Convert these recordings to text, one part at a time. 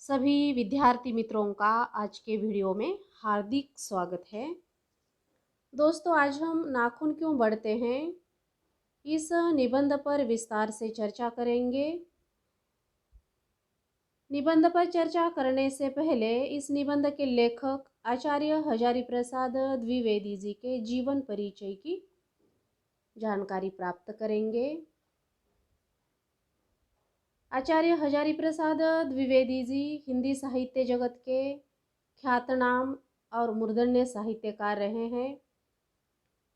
सभी विद्यार्थी मित्रों का आज के वीडियो में हार्दिक स्वागत है। दोस्तों, आज हम नाखून क्यों बढ़ते हैं इस निबंध पर विस्तार से चर्चा करेंगे। निबंध पर चर्चा करने से पहले इस निबंध के लेखक आचार्य हजारी प्रसाद द्विवेदी जी के जीवन परिचय की जानकारी प्राप्त करेंगे। आचार्य हजारी प्रसाद द्विवेदी जी हिंदी साहित्य जगत के ख्यातनाम और मूर्धन्य साहित्यकार रहे हैं।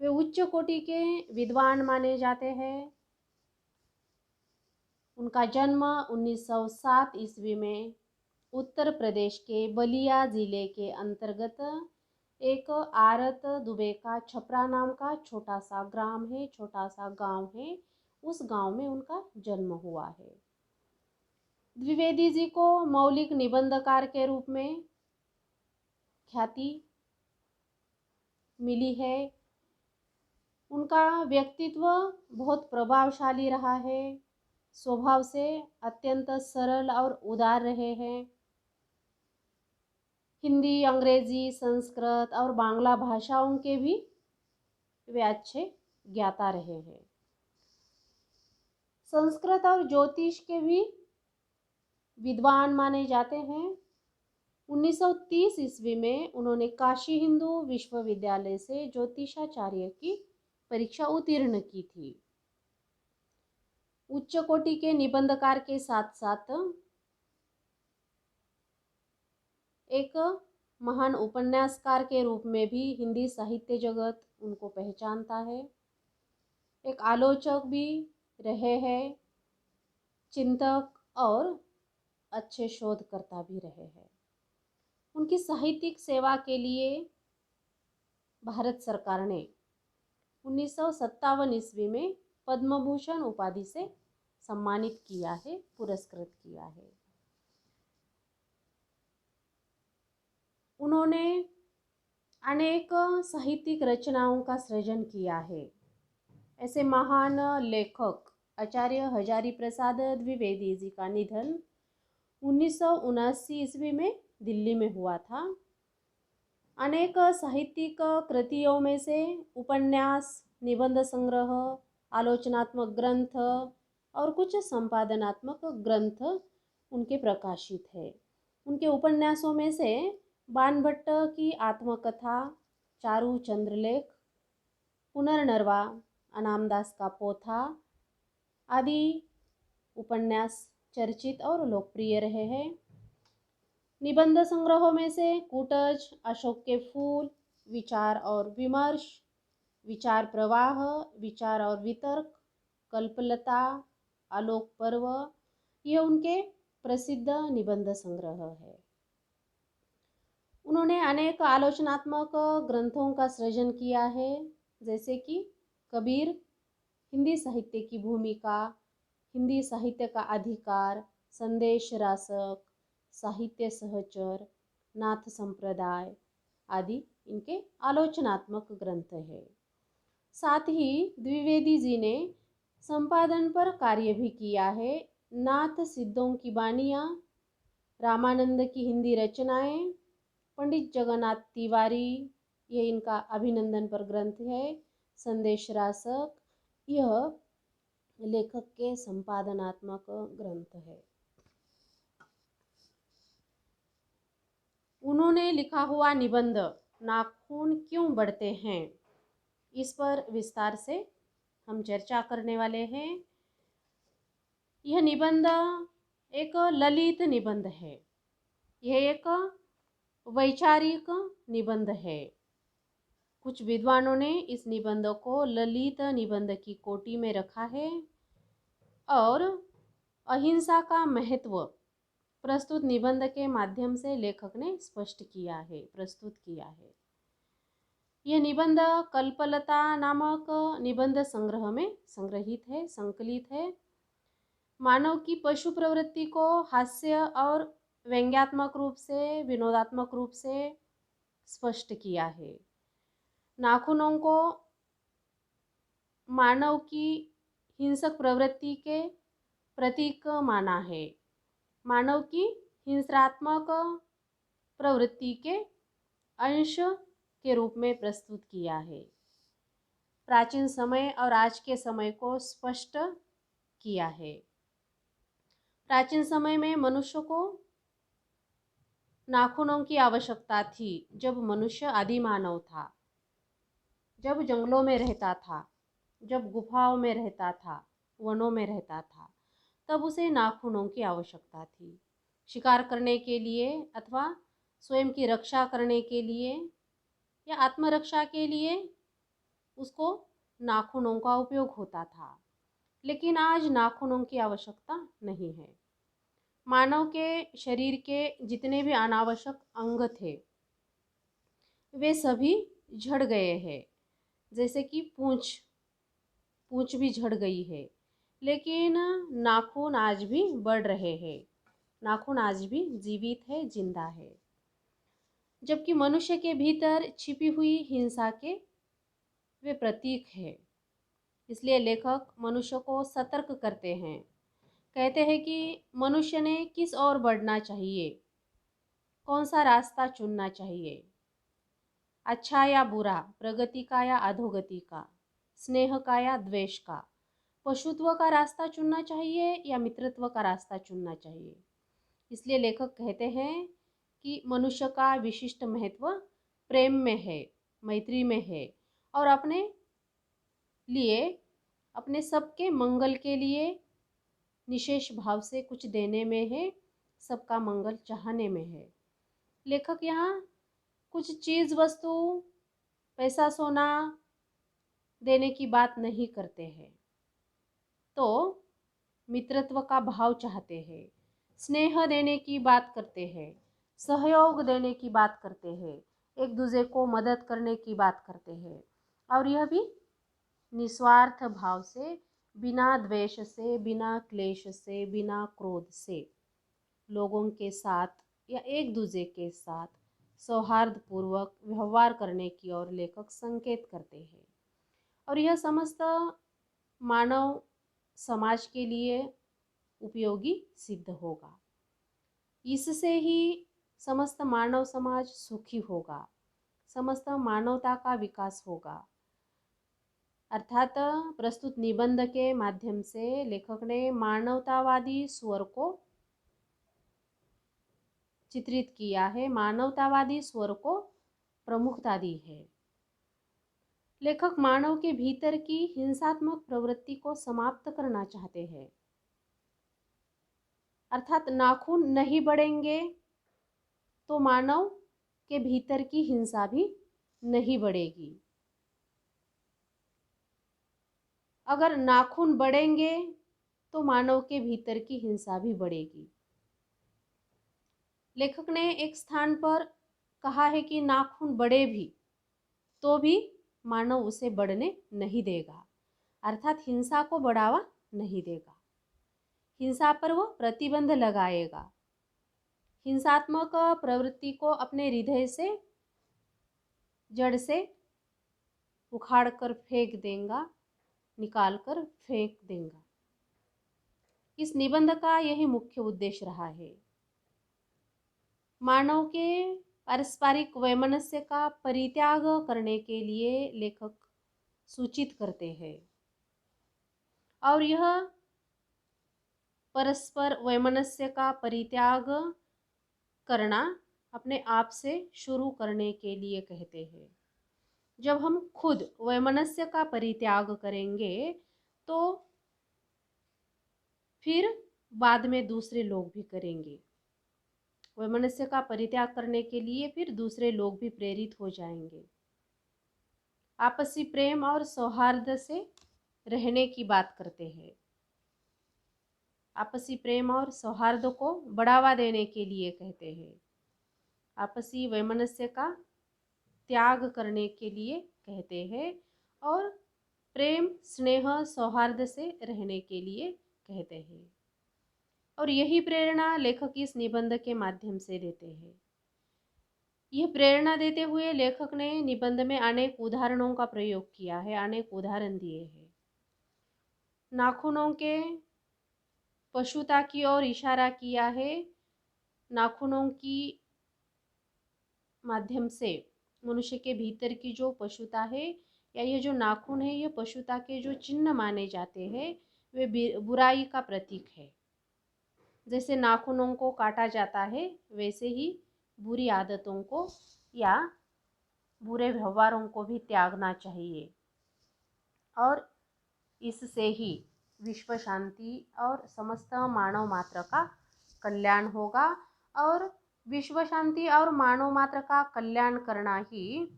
वे उच्च कोटि के विद्वान माने जाते हैं। उनका जन्म 1907 ईस्वी में उत्तर प्रदेश के बलिया जिले के अंतर्गत एक आरत दुबे का छपरा नाम का छोटा सा गांव है। उस गांव में उनका जन्म हुआ है। द्विवेदी जी को मौलिक निबंधकार के रूप में ख्याति मिली है। उनका व्यक्तित्व बहुत प्रभावशाली रहा है। स्वभाव से अत्यंत सरल और उदार रहे हैं। हिंदी, अंग्रेजी, संस्कृत और बांग्ला भाषाओं के भी वे अच्छे ज्ञाता रहे हैं। संस्कृत और ज्योतिष के भी विद्वान माने जाते हैं। 1930 ईस्वी में उन्होंने काशी हिंदू विश्वविद्यालय से ज्योतिषाचार्य की परीक्षा उत्तीर्ण की थी। उच्च कोटि के निबंधकार के साथ साथ एक महान उपन्यासकार के रूप में भी हिंदी साहित्य जगत उनको पहचानता है। एक आलोचक भी रहे हैं, चिंतक और अच्छे शोधकर्ता भी रहे हैं। उनकी साहित्यिक सेवा के लिए भारत सरकार ने 1957 ईस्वी में पद्म भूषण उपाधि से सम्मानित किया है, पुरस्कृत किया है। उन्होंने अनेक साहित्यिक रचनाओं का सृजन किया है। ऐसे महान लेखक आचार्य हजारी प्रसाद द्विवेदी जी का निधन 1979 ईस्वी में दिल्ली में हुआ था। अनेक साहित्यिक कृतियों में से उपन्यास, निबंध संग्रह, आलोचनात्मक ग्रंथ और कुछ संपादनात्मक ग्रंथ उनके प्रकाशित है। उनके उपन्यासों में से बाणभट्ट की आत्मकथा, चारू चंद्रलेख, पुनर्नरवा, अनामदास का पोथा आदि उपन्यास चर्चित और लोकप्रिय रहे हैं। निबंध संग्रहों में से कूटज, अशोक के फूल, विचार और विमर्श, विचार प्रवाह, विचार और वितर्क, कल्पलता, आलोक पर्व, ये उनके प्रसिद्ध निबंध संग्रह है। उन्होंने अनेक आलोचनात्मक ग्रंथों का सृजन किया है, जैसे कि कबीर, हिंदी साहित्य की भूमिका, हिंदी साहित्य का अधिकार, संदेश रासक, साहित्य सहचर, नाथ संप्रदाय आदि इनके आलोचनात्मक ग्रंथ है। साथ ही द्विवेदी जी ने संपादन पर कार्य भी किया है। नाथ सिद्धों की बानियाँ, रामानंद की हिंदी रचनाएं, पंडित जगन्नाथ तिवारी, ये इनका अभिनंदन पर ग्रंथ है। संदेश रासक, यह लेखक के संपादनात्मक ग्रंथ है। उन्होंने लिखा हुआ निबंध नाखून क्यों बढ़ते हैं, इस पर विस्तार से हम चर्चा करने वाले हैं। यह निबंध एक ललित निबंध है। यह एक वैचारिक निबंध है। कुछ विद्वानों ने इस निबंध को ललित निबंध की कोटि में रखा है और अहिंसा का महत्व प्रस्तुत निबंध के माध्यम से लेखक ने स्पष्ट किया है, प्रस्तुत किया है। यह निबंध कल्पलता नामक निबंध संग्रह में संग्रहित है, संकलित है। मानव की पशु प्रवृत्ति को हास्य और व्यंग्यात्मक रूप से, विनोदात्मक रूप से स्पष्ट किया है। नाखूनों को मानव की हिंसक प्रवृत्ति के प्रतीक माना है। मानव की हिंसात्मक प्रवृत्ति के अंश के रूप में प्रस्तुत किया है। प्राचीन समय और आज के समय को स्पष्ट किया है। प्राचीन समय में मनुष्य को नाखूनों की आवश्यकता थी। जब मनुष्य आदि मानव था, जब जंगलों में रहता था, जब गुफाओं में रहता था, वनों में रहता था, तब उसे नाखूनों की आवश्यकता थी। शिकार करने के लिए अथवा स्वयं की रक्षा करने के लिए या आत्मरक्षा के लिए उसको नाखूनों का उपयोग होता था। लेकिन आज नाखूनों की आवश्यकता नहीं है। मानव के शरीर के जितने भी अनावश्यक अंग थे वे सभी झड़ गए हैं। जैसे कि पूंछ भी झड़ गई है, लेकिन नाखून आज भी बढ़ रहे हैं। नाखून आज भी जीवित है, जिंदा है। जबकि मनुष्य के भीतर छिपी हुई हिंसा के वे प्रतीक है। इसलिए लेखक मनुष्य को सतर्क करते हैं। कहते हैं कि मनुष्य ने किस ओर बढ़ना चाहिए, कौन सा रास्ता चुनना चाहिए, अच्छा या बुरा, प्रगति का या अधोगति का, स्नेह का या द्वेष का, पशुत्व का रास्ता चुनना चाहिए या मित्रत्व का रास्ता चुनना चाहिए। इसलिए लेखक कहते हैं कि मनुष्य का विशिष्ट महत्व प्रेम में है, मैत्री में है और अपने लिए, अपने सबके मंगल के लिए निशेष भाव से कुछ देने में है, सबका मंगल चाहने में है। लेखक यहाँ कुछ चीज़ वस्तु, पैसा सोना देने की बात नहीं करते हैं, तो मित्रत्व का भाव चाहते हैं, स्नेह देने की बात करते हैं, सहयोग देने की बात करते हैं, एक दूसरे को मदद करने की बात करते हैं, और यह भी निस्वार्थ भाव से, बिना द्वेष से, बिना क्लेश से, बिना क्रोध से लोगों के साथ या एक दूसरे के साथ सौहार्दपूर्वक व्यवहार करने की ओर लेखक संकेत करते हैं। और यह समस्त मानव समाज के लिए उपयोगी सिद्ध होगा। इससे ही समस्त मानव समाज सुखी होगा, समस्त मानवता का विकास होगा। अर्थात प्रस्तुत निबंध के माध्यम से लेखक ने मानवतावादी स्वर को चित्रित किया है, मानवतावादी स्वर को प्रमुखता दी है। लेखक मानव के भीतर की हिंसात्मक प्रवृत्ति को समाप्त करना चाहते हैं। अर्थात नाखून नहीं बढ़ेंगे तो मानव के भीतर की हिंसा भी नहीं बढ़ेगी। अगर नाखून बढ़ेंगे तो मानव के भीतर की हिंसा भी बढ़ेगी। लेखक ने एक स्थान पर कहा है कि नाखून बढ़े भी तो भी मानव उसे बढ़ने नहीं देगा, अर्थात हिंसा को बढ़ावा नहीं देगा। हिंसा पर वो प्रतिबंध लगाएगा, हिंसात्मक प्रवृत्ति को अपने हृदय से, जड़ से उखाड़ कर फेंक देगा, निकाल कर फेंक देगा। इस निबंध का यही मुख्य उद्देश्य रहा है। मानव के पारस्परिक वैमनस्य का परित्याग करने के लिए लेखक सूचित करते हैं, और यह परस्पर वैमनस्य का परित्याग करना अपने आप से शुरू करने के लिए कहते हैं। जब हम खुद वैमनस्य का परित्याग करेंगे तो फिर बाद में दूसरे लोग भी करेंगे। वैमनस्य का परित्याग करने के लिए फिर दूसरे लोग भी प्रेरित हो जाएंगे। आपसी प्रेम और सौहार्द से रहने की बात करते हैं। आपसी प्रेम और सौहार्द को बढ़ावा देने के लिए कहते हैं। आपसी वैमनस्य का त्याग करने के लिए कहते हैं और प्रेम, स्नेह, सौहार्द से रहने के लिए कहते हैं। और यही प्रेरणा लेखक इस निबंध के माध्यम से देते हैं। यह प्रेरणा देते हुए लेखक ने निबंध में अनेक उदाहरणों का प्रयोग किया है, अनेक उदाहरण दिए हैं। नाखूनों के पशुता की ओर इशारा किया है, नाखूनों की माध्यम से मनुष्य के भीतर की जो पशुता है या ये जो नाखून है, ये पशुता के जो चिन्ह माने जाते हैं, वे बुराई का प्रतीक है। जैसे नाखूनों को काटा जाता है, वैसे ही बुरी आदतों को या बुरे व्यवहारों को भी त्यागना चाहिए और इससे ही विश्व शांति और समस्त मानव मात्र का कल्याण होगा। और विश्व शांति और मानव मात्र का कल्याण करना ही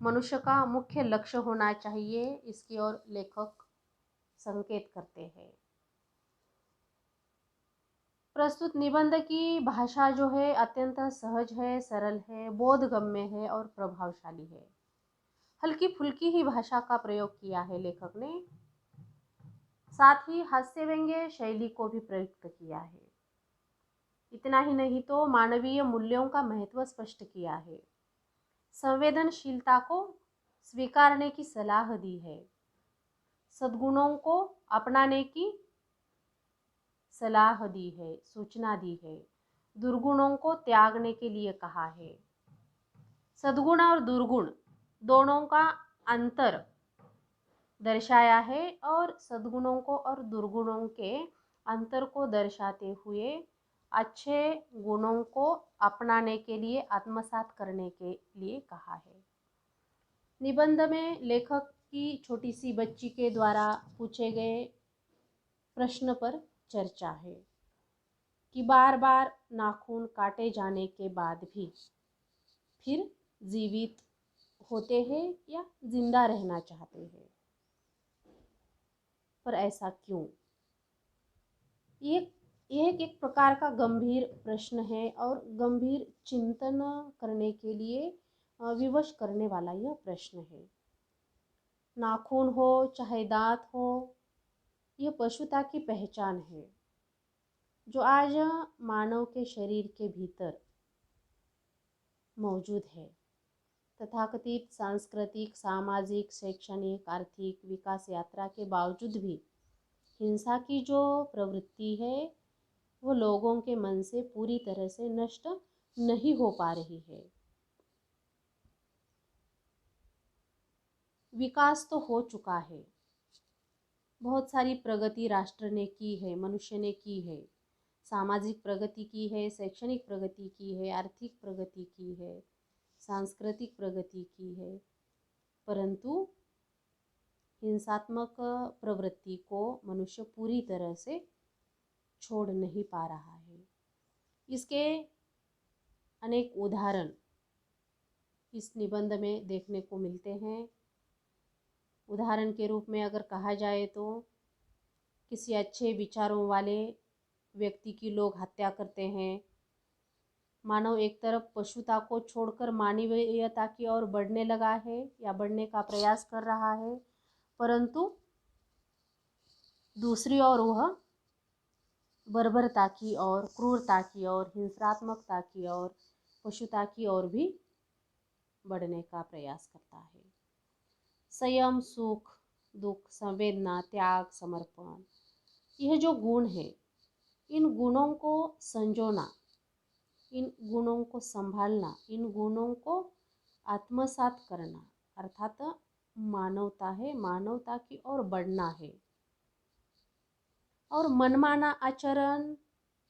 मनुष्य का मुख्य लक्ष्य होना चाहिए, इसकी ओर लेखक संकेत करते हैं। प्रस्तुत निबंध की भाषा जो है अत्यंत सहज है, सरल है, बोधगम्य है और प्रभावशाली है। हल्की फुल्की ही भाषा का प्रयोग किया है लेखक ने, साथ ही हास्य व्यंग्य शैली को भी प्रयुक्त किया है। इतना ही नहीं तो मानवीय मूल्यों का महत्व स्पष्ट किया है, संवेदनशीलता को स्वीकारने की सलाह दी है, सद्गुणों को अपनाने की सलाह दी है, सूचना दी है, दुर्गुणों को त्यागने के लिए कहा है। सद्गुण और दुर्गुण दोनों का अंतर दर्शाया है और सद्गुणों को और दुर्गुणों के अंतर को दर्शाते हुए अच्छे गुणों को अपनाने के लिए, आत्मसात करने के लिए कहा है। निबंध में लेखक की छोटी सी बच्ची के द्वारा पूछे गए प्रश्न पर चर्चा है कि बार बार नाखून काटे जाने के बाद भी फिर जीवित होते हैं या जिंदा रहना चाहते हैं, पर ऐसा क्यों? ये एक प्रकार का गंभीर प्रश्न है और गंभीर चिंतन करने के लिए विवश करने वाला यह प्रश्न है। नाखून हो चाहे दांत हो, यह पशुता की पहचान है जो आज मानव के शरीर के भीतर मौजूद है। तथाकथित सांस्कृतिक, सामाजिक, शैक्षणिक, आर्थिक विकास यात्रा के बावजूद भी हिंसा की जो प्रवृत्ति है वो लोगों के मन से पूरी तरह से नष्ट नहीं हो पा रही है। विकास तो हो चुका है, बहुत सारी प्रगति राष्ट्र ने की है, मनुष्य ने की है, सामाजिक प्रगति की है, शैक्षणिक प्रगति की है, आर्थिक प्रगति की है, सांस्कृतिक प्रगति की है, परंतु हिंसात्मक प्रवृत्ति को मनुष्य पूरी तरह से छोड़ नहीं पा रहा है। इसके अनेक उदाहरण इस निबंध में देखने को मिलते हैं। उदाहरण के रूप में अगर कहा जाए तो किसी अच्छे विचारों वाले व्यक्ति की लोग हत्या करते हैं। मानव एक तरफ पशुता को छोड़कर मानवीयता की ओर बढ़ने लगा है या बढ़ने का प्रयास कर रहा है, परंतु दूसरी ओर वह बर्बरता की ओर, क्रूरता की ओर, हिंसात्मकता की ओर, पशुता की ओर भी बढ़ने का प्रयास करता है। संयम, सुख, दुख, संवेदना, त्याग, समर्पण, यह जो गुण है, इन गुणों को संजोना, इन गुणों को संभालना, इन गुणों को आत्मसात करना अर्थात मानवता है, मानवता की ओर बढ़ना है। और मनमाना आचरण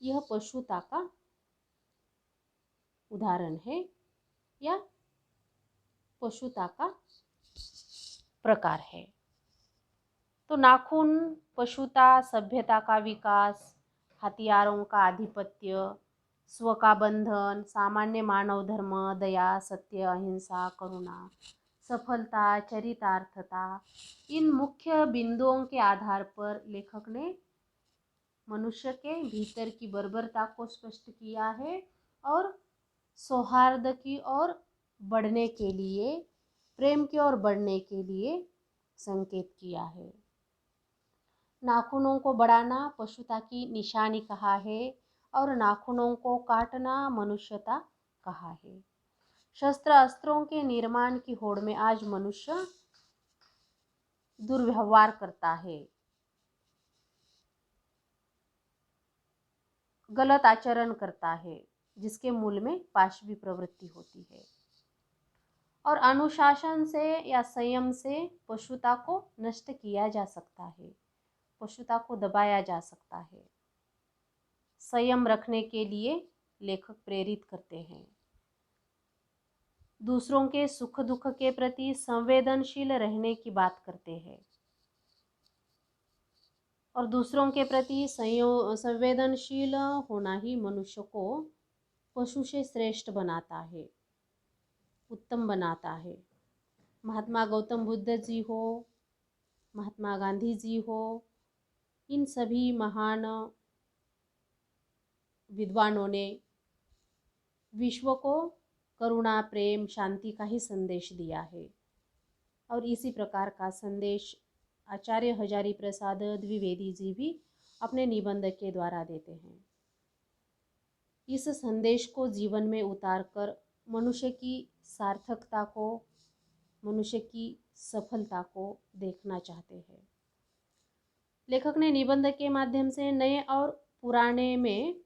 यह पशुता का उदाहरण है या पशुता का प्रकार है। तो नाखून पशुता, सभ्यता का विकास, हथियारों का आधिपत्य, स्व का बंधन, सामान्य मानव धर्म, दया, सत्य, अहिंसा, करुणा, सफलता, चरितार्थता, इन मुख्य बिंदुओं के आधार पर लेखक ने मनुष्य के भीतर की बर्बरता को स्पष्ट किया है और सौहार्द की ओर बढ़ने के लिए, प्रेम की ओर बढ़ने के लिए संकेत किया है। नाखूनों को बढ़ाना पशुता की निशानी कहा है और नाखूनों को काटना मनुष्यता कहा है। शस्त्र अस्त्रों के निर्माण की होड़ में आज मनुष्य दुर्व्यवहार करता है। गलत आचरण करता है, जिसके मूल में पाशवी प्रवृत्ति होती है। और अनुशासन से या संयम से पशुता को नष्ट किया जा सकता है, पशुता को दबाया जा सकता है। संयम रखने के लिए लेखक प्रेरित करते हैं। दूसरों के सुख दुख के प्रति संवेदनशील रहने की बात करते हैं और दूसरों के प्रति संवेदनशील होना ही मनुष्य को पशु से श्रेष्ठ बनाता है, उत्तम बनाता है। महात्मा गौतम बुद्ध जी हो, महात्मा गांधी जी हो, इन सभी महान विद्वानों ने विश्व को करुणा, प्रेम, शांति का ही संदेश दिया है। और इसी प्रकार का संदेश आचार्य हजारी प्रसाद द्विवेदी जी भी अपने निबंध के द्वारा देते हैं। इस संदेश को जीवन में उतारकर मनुष्य की सार्थकता को, मनुष्य की सफलता को देखना चाहते हैं। लेखक ने निबंध के माध्यम से नए और पुराने में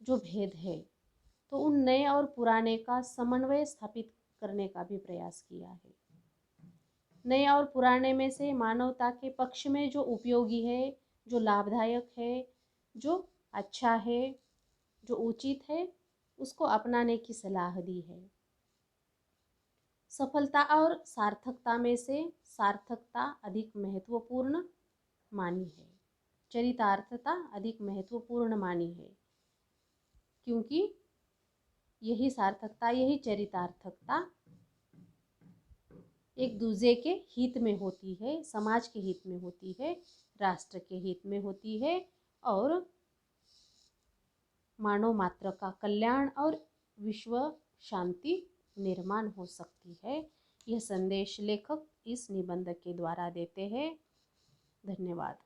जो भेद है, तो उन नए और पुराने का समन्वय स्थापित करने का भी प्रयास किया है। नए और पुराने में से मानवता के पक्ष में जो उपयोगी है, जो लाभदायक है, जो अच्छा है, जो उचित है, उसको अपनाने की सलाह दी है। सफलता और सार्थकता में से सार्थकता अधिक महत्वपूर्ण मानी है, चरितार्थता अधिक महत्वपूर्ण मानी है, क्योंकि यही सार्थकता, यही चरितार्थकता एक दूसरे के हित में होती है, समाज के हित में होती है, राष्ट्र के हित में होती है और मानव मात्र का कल्याण और विश्व शांति निर्माण हो सकती है। यह संदेश लेखक इस निबंध के द्वारा देते हैं। धन्यवाद।